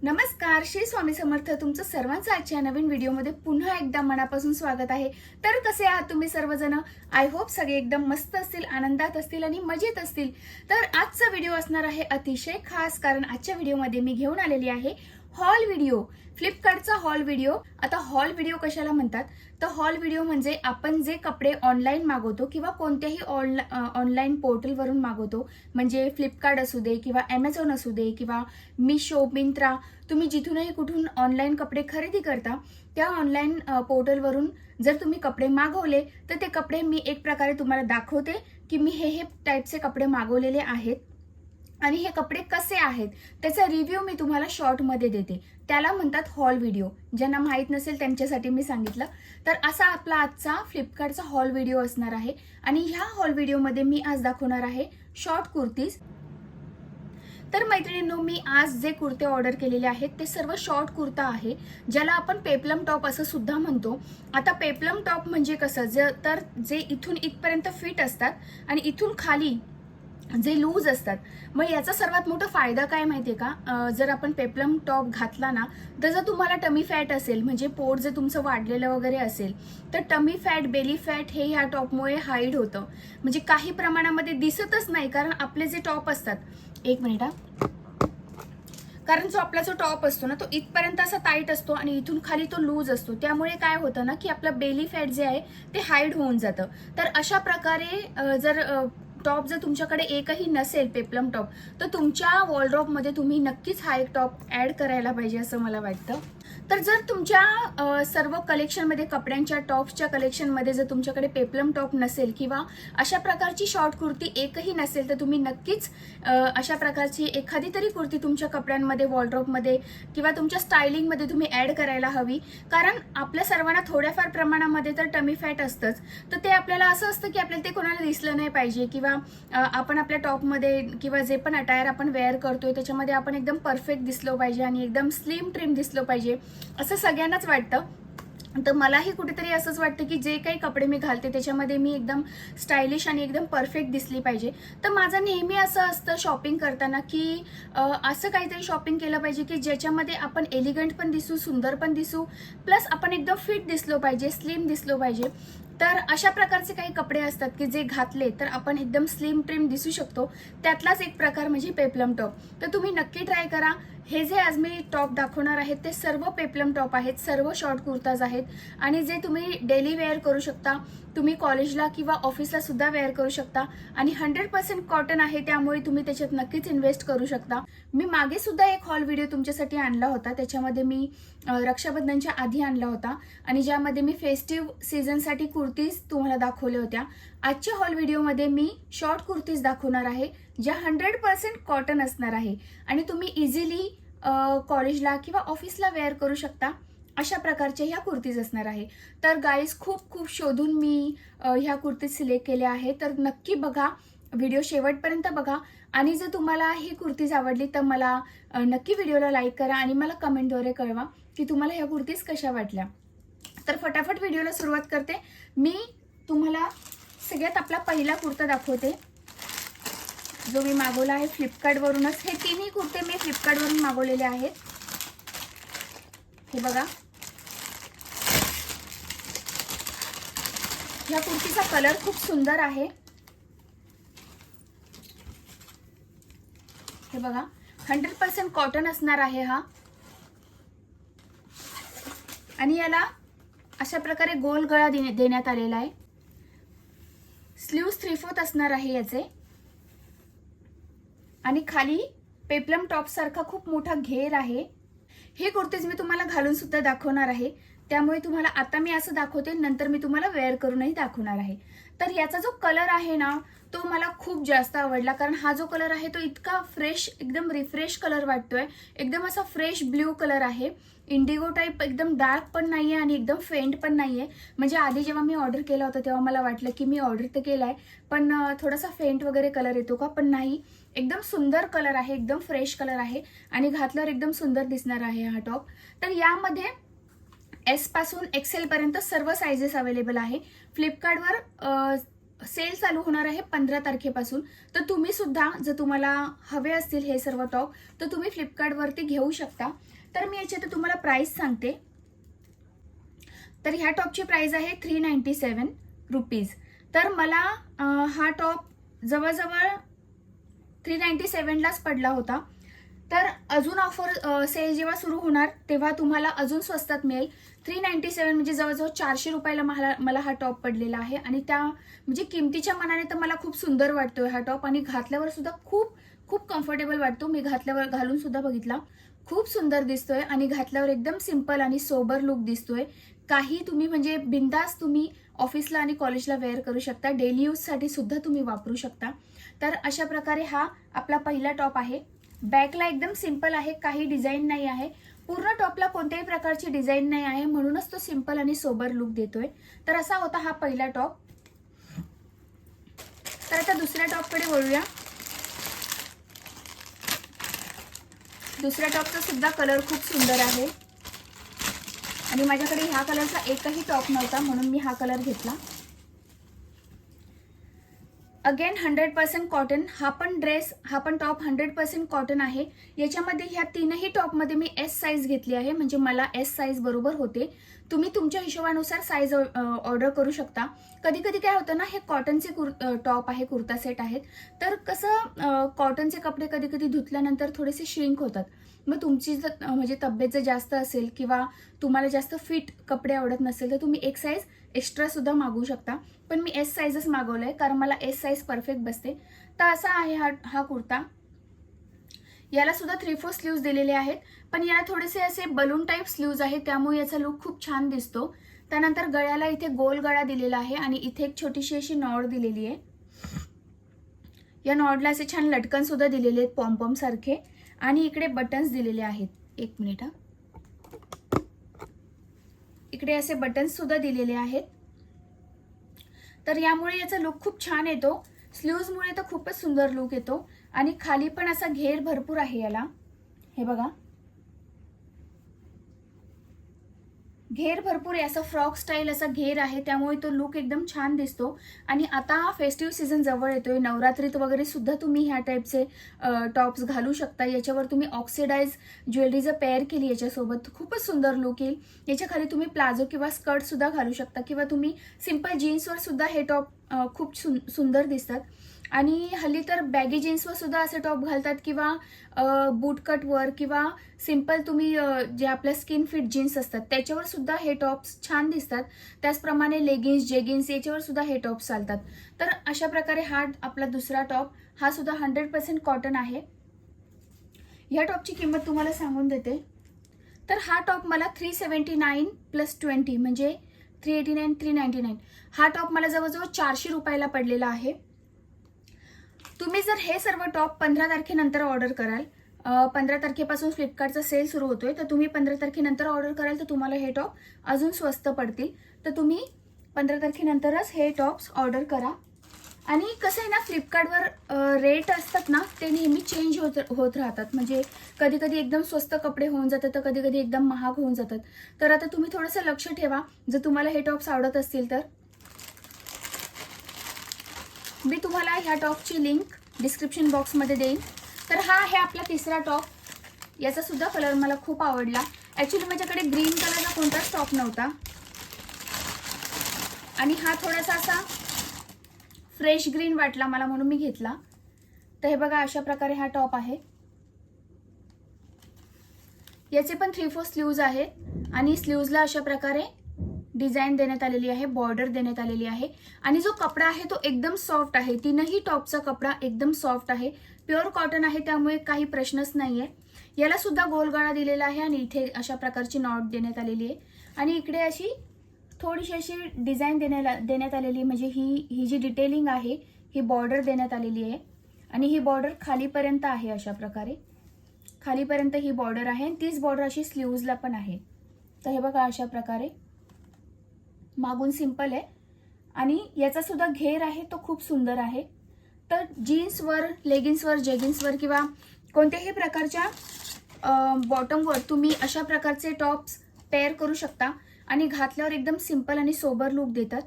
नमस्कार, श्री स्वामी समर्थ. तुमचं सर्वांचं आजच्या नवीन व्हिडिओमध्ये पुन्हा एकदा मनापासून स्वागत आहे. तर कसे आहात तुम्ही सर्वजण? आय होप सगळे एकदम मस्त असतील, आनंदात असतील आणि मजेत असतील. तर आजचा व्हिडिओ असणार आहे अतिशय खास, कारण आजच्या व्हिडिओमध्ये मी घेऊन आलेली आहे हॉल व्हिडिओ, फ्लिपकार्टचा हॉल व्हिडिओ. आता हॉल व्हिडिओ कशाला म्हणतात? तर हॉल व्हिडिओ म्हणजे आपण जे कपडे ऑनलाईन मागवतो किंवा कोणत्याही ऑनलाईन पोर्टलवरून मागवतो, म्हणजे फ्लिपकार्ट असू दे किंवा ॲमेझॉन असू दे किंवा मिशो, मिंत्रा, तुम्ही जिथूनही कुठून ऑनलाईन कपडे खरेदी करता त्या ऑनलाईन पोर्टलवरून जर तुम्ही कपडे मागवले तर ते कपडे मी एक प्रकारे तुम्हाला दाखवते की मी हे टाईपचे कपडे मागवलेले आहेत आणि हे कपडे कसे आहेत त्याचा रिव्ह्यू मी तुम्हाला शॉर्टमध्ये देते. त्याला म्हणतात हॉल व्हिडिओ. ज्यांना माहीत नसेल त्यांच्यासाठी मी सांगितलं. तर असा आपला आजचा फ्लिपकार्टचा हॉल व्हिडिओ असणार आहे आणि ह्या हॉल व्हिडिओमध्ये मी आज दाखवणार आहे शॉर्ट कुर्तीज. तर मैत्रिणींनो, मी आज जे कुर्ते ऑर्डर केलेले आहेत ते सर्व शॉर्ट कुर्ता आहे, ज्याला आपण पेप्लम टॉप असं सुद्धा म्हणतो. आता पेप्लम टॉप म्हणजे कसं, जे इथून इथपर्यंत फिट असतात आणि इथून खाली जे लूज असतात. मग याचा सर्वात मोठा फायदा काय माहितीये का? जर आपण पेप्लम टॉप घातला ना, तर जर तुम्हाला टमी फॅट असेल, म्हणजे पोट जर तुमचं वाढलेलं वगैरे असेल, तर टमी फॅट, बेली फॅट हे ह्या टॉपमुळे हाईड होतं. म्हणजे काही प्रमाणामध्ये दिसतच नाही, कारण आपले जे टॉप असतात, एक मिनिट हा, कारण जो आपला टॉप असतो ना तो इथपर्यंत असा टाईट असतो आणि इथून खाली तो लूज असतो. त्यामुळे काय होतं ना की आपलं बेली फॅट जे आहे ते हाईड होऊन जातं. तर अशा प्रकारे जर टॉप जर तुमच्याकडे एकही नसेल पेप्लम टॉप, तर तुमच्या वॉर्डरोबमध्ये तुम्ही नक्कीच हा एक टॉप ऍड करायला पाहिजे असं मला वाटतं. तर जर तुमच्या सर्व कलेक्शनमध्ये, कपड्यांच्या टॉप्सच्या कलेक्शनमध्ये जर तुमच्याकडे पेप्लम टॉप नसेल किंवा अशा प्रकारची शॉर्ट कुर्ती एकही नसेल, तर तुम्ही नक्कीच अशा प्रकारची एखादी तरी कुर्ती तुमच्या कपड्यांमध्ये, वॉर्डरोबमध्ये किंवा तुमच्या स्टायलिंगमध्ये तुम्ही ऍड करायला हवी. कारण आपल्या सर्वांना थोड्याफार प्रमाणामध्ये तर टमी फॅट असतंच. तर ते आपल्याला असं असतं की आपल्याला ते कोणाला दिसलं नाही पाहिजे किंवा आपण आपल्या टॉपमध्ये किंवा जे पण अटायर आपण वेअर करतोय त्याच्यामध्ये आपण एकदम परफेक्ट दिसलो पाहिजे आणि एकदम स्लिम ट्रिम दिसलो पाहिजे असं सगळ्यांनाच वाटतं. तर मलाही कुठेतरी असंच वाटतं की जे काही कपडे मी घालते त्याच्यामध्ये मी एकदम स्टायलिश आणि एकदम परफेक्ट दिसली पाहिजे. तर माझं नेहमी असं असतं शॉपिंग करताना की असं काहीतरी शॉपिंग केलं पाहिजे की ज्याच्यामध्ये आपण एलिगंट पण दिसू, सुंदर पण दिसू, प्लस आपण एकदम फिट दिसलो पाहिजे, स्लिम दिसलो पाहिजे. तर अशा प्रकारचे काही कपडे असतात की जे घातले तर आपण एकदम स्लिम ट्रिम दिसू शकतो. त्यातलाच एक प्रकार म्हणजे पेप्लम टॉप. तर तुम्ही नक्की ट्राय करा. हे जे आज मी टॉप दाखवणार आहेत ते सर्व पेप्लम टॉप आहेत, सर्व शॉर्ट कुर्ताज आहेत आणि जे तुम्ही डेली वेअर करू शकता, तुम्ही कॉलेजला किंवा ऑफिसला सुद्धा वेअर करू शकता आणि 100% कॉटन आहे, त्यामुळे तुम्ही त्याच्यात नक्कीच इन्व्हेस्ट करू शकता. मी मागे सुद्धा एक हॉल व्हिडिओ तुमच्यासाठी आणला होता, त्याच्यामध्ये मी रक्षाबंधनच्या आधी आणला होता आणि ज्यामध्ये मी फेस्टिव्ह सीझनसाठी कुर्तीज तुम्हाला दाखवल्या होत्या. आजच्या हॉल व्हिडिओमध्ये मी शॉर्ट कुर्तीज दाखवणार आहे, ज्या 100% कॉटन असणार आहे आणि तुम्ही इझिली कॉलेजला किंवा ऑफिसला वेअर करू शकता. अशा प्रकारच्या ह्या कुर्तीज असणार आहे. तर गाईज, खूप खूप शोधून मी ह्या कुर्तीज सिलेक्ट केल्या आहेत. तर नक्की बघा, व्हिडिओ शेवटपर्यंत बघा आणि जर तुम्हाला ही कुर्तीज आवडली तर मला नक्की व्हिडिओला लाईक करा आणि मला कमेंटद्वारे कळवा की तुम्हाला ह्या कुर्तीज कशा वाटल्या. तर फटाफट व्हिडिओला सुरुवात करते. मी तुम्हाला सगळ्यात आपला पहिला कुर्ता दाखवते, जो मी मागवला आहे फ्लिपकार्टवरूनच. हे तिन्ही कुर्ते मी फ्लिपकार्टवरून मागवलेले आहेत. हे बघा, ह्या कुर्तीचा कलर खूप सुंदर आहे. हे बघा, 100% कॉटन असणार आहे हा आणि याला अशा प्रकारे गोल गळा देण्यात आलेला आहे. स्लीव्स 3/4 असणार आहे याचे आणि खाली पेप्लम टॉप सारखा खूप मोठा घेर आहे. हे कुर्तीज मी तुम्हाला घालून सुद्धा दाखवणार आहे, त्यामुळे तुम्हाला आता मी असं दाखवते, नंतर मी तुम्हाला वेअर करूनही दाखवणार आहे. तर याचा जो कलर आहे ना तो मला खूप जास्त आवडला, कारण हा जो कलर आहे तो इतका फ्रेश, एकदम रिफ्रेश कलर वाटतोय. एकदम असा फ्रेश ब्ल्यू कलर आहे, इंडिगो टाईप, एकदम डार्क पण नाहीये आणि एकदम फेंट पण नाहीये. म्हणजे आधी जेव्हा मी ऑर्डर केला होता तेव्हा मला वाटलं की मी ऑर्डर तर केलाय पण थोडासा फेंट वगैरे कलर येतो का, पण नाही. एकदम सुंदर कलर आहे, एकदम फ्रेश कलर आहे आणि घातल्यावर एकदम सुंदर दिसणार आहे हा टॉप. तर यामध्ये S पासून XL पर्यंत सर्व साइजेस अवेलेबल आहे. फ्लिपकार्टवर सेल चालू होणार आहे 15 तारखेपासून. तर तुम्ही सुद्धा जर तुम्हाला हवे असतील हे सर्व टॉप तर तुम्ही फ्लिपकार्टवरती घेऊ शकता. तर मी याच्यात तुम्हाला प्राइस सांगते. तर ह्या टॉपची प्राइस आहे 397 रुपीज. तर मला हा टॉप जवळजवळ 397लाच पडला होता. तर अजून ऑफर सेल जेव्हा सुरू होणार तेव्हा तुम्हाला अजून स्वस्तात मिळेल. 397 म्हणजे जवळजवळ 400 रुपयाला मला हा टॉप पडलेला आहे. आणि त्या म्हणजे किमतीच्या मानाने तर मला खूप सुंदर वाटतोय हा टॉप. आणि घातल्यावर सुद्धा खूप खूप कम्फर्टेबल वाटतो. मी घालून सुद्धा बघितला, खूप सुंदर दिसतोय. आणि घातल्यावर एकदम सिंपल आणि सोबर लुक दिसतोय. काही तुम्ही म्हणजे बिंदास तुम्ही ऑफिसला आणि कॉलेजला वेअर करू शकता. डेली यूजसाठी सुद्धा तुम्ही वापरू शकता. तर अशा प्रकारे हा आपला पहिला टॉप आहे. बॅकला एकदम सिंपल आहे, काही डिझाईन नाही आहे. पूर्ण टॉपला कोणत्याही प्रकारची डिझाईन नाही आहे, म्हणूनच तो सिंपल आणि सोबर लुक देतोय. तर असा होता हा पहिला टॉप. तर आता दुसऱ्या टॉपकडे वळूया. दुसऱ्या टॉपचा सुद्धा कलर खूप सुंदर आहे. आणि माझ्याकडे ह्या कलरचा एकही टॉप नव्हता, म्हणून मी हा कलर घेतला. Again 100% cotton. हा पण टॉप 100% कॉटन आहे. याच्यामध्ये ह्या तीनही टॉपमध्ये मी एस साईज घेतली आहे, म्हणजे मला एस साईज बरोबर होते. तुम्ही तुमच्या हिशोबानुसार साईज ऑर्डर करू शकता. कधी कधी काय होतं ना, हे कॉटनचे टॉप आहे, कुर्ता सेट आहेत. तर कसं कॉटनचे कपडे कधी कधी धुतल्यानंतर थोडेसे श्रिंक होतात. मग तुमची जर म्हणजे तब्येत जर जास्त असेल किंवा तुम्हाला जास्त फिट कपडे आवडत नसेल तर तुम्ही एक साईज एक्स्ट्रा सुद्धा मागवू शकता. पण मी एस साईजच मागवलंय, कारण मला एस साईज परफेक्ट बसते. तर असा आहे हा कुर्ता. याला सुद्धा 3/4 स्लीव्ज दिलेले आहेत, पण याला थोडेसे असे बलून टाईप स्लीव्ज आहेत, त्यामुळे याचा लुक खूप छान दिसतो. त्यानंतर गळ्याला इथे गोल गळा दिलेला आहे आणि इथे एक छोटीशी अशी नॉड दिलेली आहे. या नॉडला असे छान लटकन सुद्धा दिलेले आहेत पॉम्पॉम सारखे. आणि इकडे बटन्स दिलेले आहेत. एक मिनिट हा. इकडे असे बटन्स सुद्धा दिलेले आहेत. तर यामुळे याचा लुक खूप छान येतो. स्लीव्जमुळे तर खूपच सुंदर लुक येतो. आणि खाली पण असा घेर भरपूर आहे याला. हे बघा, घेर भरपूर आहे, असा फ्रॉक स्टाईल असा घेर आहे, त्यामुळे तो लुक एकदम छान दिसतो. आणि आता फेस्टिव्ह सीझन जवळ येतोय, नवरात्रीत वगैरे सुद्धा तुम्ही ह्या टाईपचे टॉप्स घालू शकता. याच्यावर तुम्ही ऑक्सिडाइज ज्वेलरी जर पेअर केली याच्यासोबत खूपच सुंदर लुक येईल. याच्या खाली तुम्ही प्लाझो किंवा स्कर्ट सुद्धा घालू शकता, किंवा तुम्ही सिंपल जीन्सवर सुद्धा हे टॉप खूप सुंदर दिसतात. आणि हल्ली तर बॅगी जीन्सवर सुद्धा असे टॉप घालतात, किंवा बूटकटवर, किंवा सिंपल तुम्ही जे आपल्या स्किन फिट जीन्स असतात त्याच्यावर सुद्धा हे टॉप्स छान दिसतात. त्याचप्रमाणे लेगिन्स, जेगिन्स याच्यावर सुद्धा हे टॉप चालतात. तर अशा प्रकारे हा आपला दुसरा टॉप, हा सुद्धा 100% कॉटन आहे. ह्या टॉपची किंमत तुम्हाला सांगून देते. तर हा टॉप मला 379 + 20 म्हणजे 389, 399. हा टॉप मला जवळजवळ 400 रुपयाला पडलेला आहे. तुम्ही जर हे सर्व टॉप 15 तारखेनंतर ऑर्डर कराल, 15 तारखेपासून फ्लिपकार्टचा सेल सुरू होतोय, तर तुम्ही 15 तारखेनंतर ऑर्डर कराल तर तुम्हाला हे टॉप अजून स्वस्त पडतील. तर तुम्ही 15 तारखेनंतरच हे टॉप्स ऑर्डर करा. आणि कसं आहे ना, फ्लिपकार्टवर रेट असतात ना ते नेहमी चेंज होत राहतात. म्हणजे कधी कधी एकदम स्वस्त कपडे होऊन जातात, तर कधी कधी एकदम महाग होऊन जातात. तर आता तुम्ही थोडंसं लक्ष ठेवा, जर तुम्हाला हे टॉप्स आवडत असतील तर. मी तुम्हाला ह्या टॉपची लिंक डिस्क्रिप्शन बॉक्समध्ये देईन. तर हा आहे आपला तिसरा टॉप. याचा सुद्धा कलर मला खूप आवडला. ॲक्च्युली माझ्याकडे ग्रीन कलरचा कोणताच टॉप नव्हता, आणि हा थोडासा असा फ्रेश ग्रीन वाटला मला, म्हणून मी घेतला. तर हे बघा, अशा प्रकारे हा टॉप आहे. याचे पण 3/4 स्लीव्ज आहेत, आणि स्लीव्जला अशा प्रकारे डिझाईन देण्यात आलेली आहे, बॉर्डर देण्यात आलेली आहे. आणि जो कपडा आहे तो एकदम सॉफ्ट आहे. तीनही टॉपचा कपडा एकदम सॉफ्ट आहे, प्युअर कॉटन आहे, त्यामुळे काही प्रश्नच नाहीये. याला सुद्धा गोलगळा दिलेला आहे, आणि इथे अशा प्रकारची नॉट देण्यात आलेली आहे. आणि इकडे अशी थोडीशी अशी डिझाईन देण्यात आलेली, म्हणजे ही जी डिटेलिंग आहे ही बॉर्डर देण्यात आलेली आहे. आणि ही बॉर्डर खालीपर्यंत आहे, अशा प्रकारे खालीपर्यंत ही बॉर्डर आहे, आणि तीच बॉर्डर अशी स्लीव्जला पण आहे. तर हे बघा, अशा प्रकारे मागून सिंपल आहे, आणि याचा सुद्धा घेर आहे तो खूप सुंदर आहे. तर जीन्सवर, लेगिन्सवर, जेगिन्सवर किंवा कोणत्याही प्रकारच्या बॉटमवर तुम्ही अशा प्रकारचे टॉप्स पेअर करू शकता, आणि घातल्यावर एकदम सिंपल आणि सोबर लुक देतात.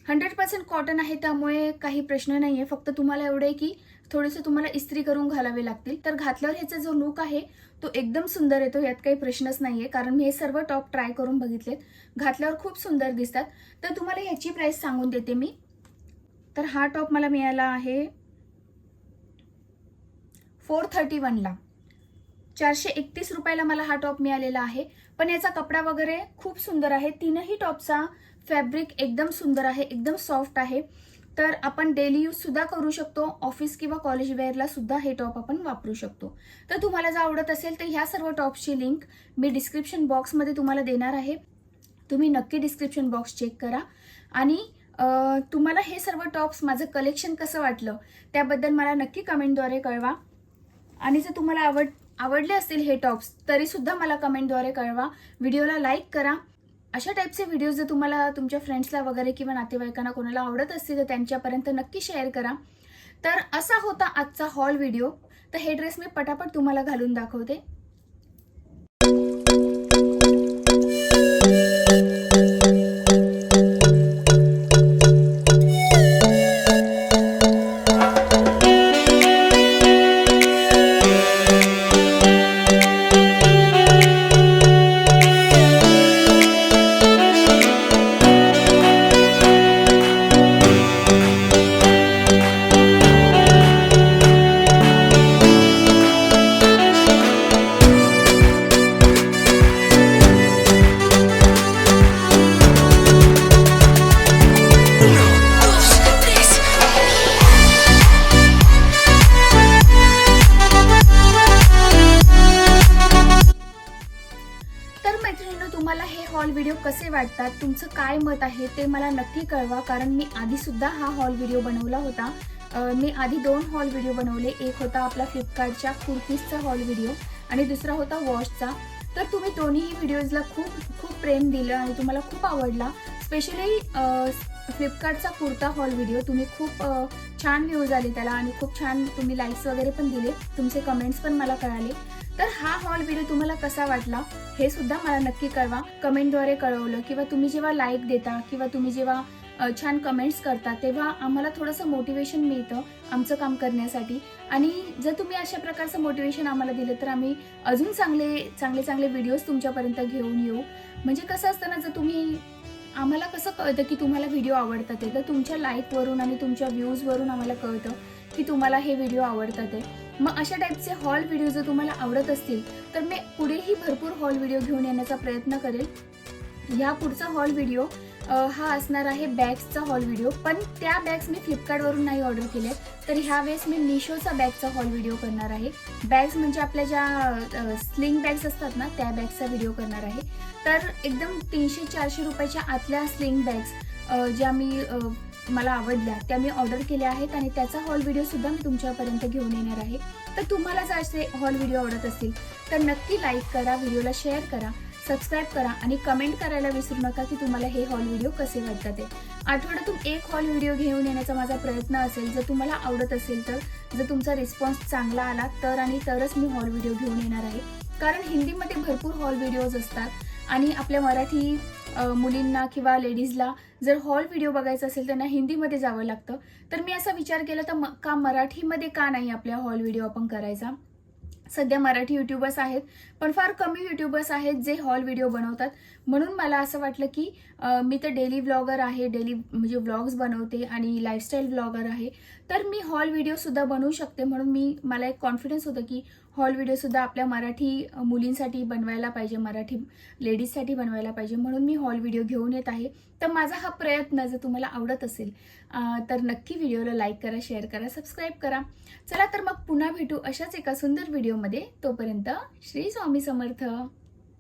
100% कॉटन आहे, त्यामुळे काही प्रश्न नाही आहे. फक्त तुम्हाला एवढं आहे की थोडेसे तुम्हाला इस्त्री करून घालावे लागतील. तर घातल्यावर ह्याचा जो लुक आहे तो एकदम सुंदर येतो, यात काही प्रश्नच नाही आहे. कारण मी हे सर्व टॉप ट्राय करून बघितलेत, घातल्यावर खूप सुंदर दिसतात. तर तुम्हाला ह्याची प्राइस सांगून देते मी. तर हा टॉप मला मिळाला आहे 431ला, 431 रुपयाला मला हा टॉप मिळालेला आहे. पण याचा कपडा वगैरे खूप सुंदर आहे. तीनही टॉपचा फॅब्रिक एकदम सुंदर आहे, एकदम सॉफ्ट आहे. तर आपण डेली यूज सुद्धा करू शकतो, ऑफिस किंवा कॉलेज वेअरला सुद्धा हे टॉप आपण वापरू शकतो. तर तुम्हाला जर आवडत असेल तर ह्या सर्व टॉप्सची लिंक मी डिस्क्रिप्शन बॉक्समध्ये तुम्हाला देणार आहे. तुम्ही नक्की डिस्क्रिप्शन बॉक्स चेक करा. आणि तुम्हाला हे सर्व टॉप्स, माझं कलेक्शन कसं वाटलं त्याबद्दल मला नक्की कमेंटद्वारे कळवा. आणि जर तुम्हाला आवडले असतील हे टॉप्स तरी सुद्धा मला कमेंटद्वारे कळवा. व्हिडिओला लाईक करा. अशा टाईपचे व्हिडिओज जर तुम्हाला तुमच्या फ्रेंड्सला वगैरे किंवा नातेवाईकांना कोणाला आवडत असतील तर त्यांच्यापर्यंत नक्की शेअर करा. तर असा होता आजचा हॉल व्हिडिओ. तर हे ड्रेस मी पटापट तुम्हाला घालून दाखवते. तुम्हाला हे हॉल व्हिडिओ कसे वाटतात, तुमचं काय मत आहे ते मला नक्की कळवा. कारण मी आधी सुद्धा हा हॉल व्हिडिओ बनवला होता. मी आधी 2 हॉल व्हिडिओ बनवले. एक होता आपला फ्लिपकार्टच्या कुर्तीजचा हॉल व्हिडिओ आणि दुसरा होता वॉशचा. तर तुम्ही दोन्ही व्हिडिओजला खूप प्रेम दिलं आणि तुम्हाला खूप आवडला. स्पेशली फ्लिपकार्टचा कुर्ता हॉल व्हिडिओ तुम्ही खूप छान व्ह्यूज आले त्याला आणि खूप छान तुम्ही लाईक्स वगैरे पण दिले, तुमचे कमेंट्स पण मला कळाले. तर हा हॉल व्हिडिओ तुम्हाला कसा वाटला हे सुद्धा मला नक्की कळवा. कमेंटद्वारे कळवलं किंवा तुम्ही जेव्हा लाईक देता किंवा तुम्ही जेव्हा छान कमेंट्स करता तेव्हा आम्हाला थोडंसं मोटिवेशन मिळतं आमचं काम करण्यासाठी. आणि जर तुम्ही अशा प्रकारचं मोटिवेशन आम्हाला दिलं तर आम्ही अजून चांगले व्हिडिओज तुमच्यापर्यंत घेऊन येऊ. म्हणजे कसं असतं ना, जर तुम्ही आम्हाला कसं कळतं की तुम्हाला व्हिडिओ आवडतात ते, तर तुमच्या लाईकवरून आणि तुमच्या व्ह्यूजवरून आम्हाला कळतं की तुम्हाला हे व्हिडिओ आवडतात ते. मग अशा टाईपचे हॉल व्हिडिओ जर तुम्हाला आवडत असतील तर मी पुढेही भरपूर हॉल व्हिडिओ घेऊन येण्याचा प्रयत्न करेल. या पुढचा हॉल व्हिडिओ हा असणार आहे बॅग्सचा हॉल व्हिडिओ. पण त्या बॅग्स मी फ्लिपकार्टवरून नाही ऑर्डर केल्या, तर ह्यावेळेस मी मिशोचा बॅगचा हॉल व्हिडिओ करणार आहे. बॅग्स म्हणजे आपल्या ज्या स्लिंग बॅग्स असतात ना, त्या बॅग्सचा व्हिडिओ करणार आहे. तर एकदम 300-400 रुपयाच्या आतल्या स्लिंग बॅग्स ज्या मला आवडल्या त्या मी ऑर्डर केल्या आहेत आणि त्याचा हॉल व्हिडिओ सुद्धा मी तुमच्यापर्यंत घेऊन येणार आहे. तर तुम्हाला जर असे हॉल व्हिडिओ आवडत असतील तर नक्की लाईक करा, व्हिडिओला शेअर करा, सबस्क्राईब करा आणि कमेंट करायला विसरू नका की तुम्हाला हे हॉल व्हिडिओ कसे वाटतात ते. आठवड्यातून एक हॉल व्हिडिओ घेऊन येण्याचा माझा प्रयत्न असेल. जर तुम्हाला आवडत असेल तर, जर तुमचा रिस्पॉन्स चांगला आला तरच मी हॉल व्हिडिओ घेऊन येणार आहे. कारण हिंदीमध्ये भरपूर हॉल व्हिडिओज असतात आणि आपल्या मराठी मुलींना किंवा लेडीजला जर हॉल व्हिडिओ बघायचा असेल त्यांना हिंदीमध्ये जावं लागतं. तर मी असा विचार केला तर का मराठीमध्ये का नाही आपल्या हॉल व्हिडिओ आपण करायचा. सध्या मराठी यूट्यूबर्स आहेत पण फार कमी यूट्यूबर्स आहेत जे हॉल व्हिडिओ बनवतात. म्हणून मला असं वाटलं की मी तर डेली व्लॉगर आहे, डेली म्हणजे व्लॉग्स बनवते आणि लाईफस्टाईल व्लॉगर आहे, तर मी हॉल व्हिडिओसुद्धा बनवू शकते. म्हणून मला एक कॉन्फिडन्स होतं की हॉल व्हिडिओसुद्धा आपल्या मराठी मुलींसाठी बनवायला पाहिजे, मराठी लेडीजसाठी बनवायला पाहिजे. म्हणून मी हॉल व्हिडिओ घेऊन येत आहे. तर माझा हा प्रयत्न जर तुम्हाला आवडत असेल तर नक्की व्हिडिओला लाईक करा, शेअर करा, सबस्क्राईब करा. चला तर मग पुन्हा भेटू अशाच एका सुंदर व्हिडिओमध्ये. तोपर्यंत श्री स्वामी समर्थ.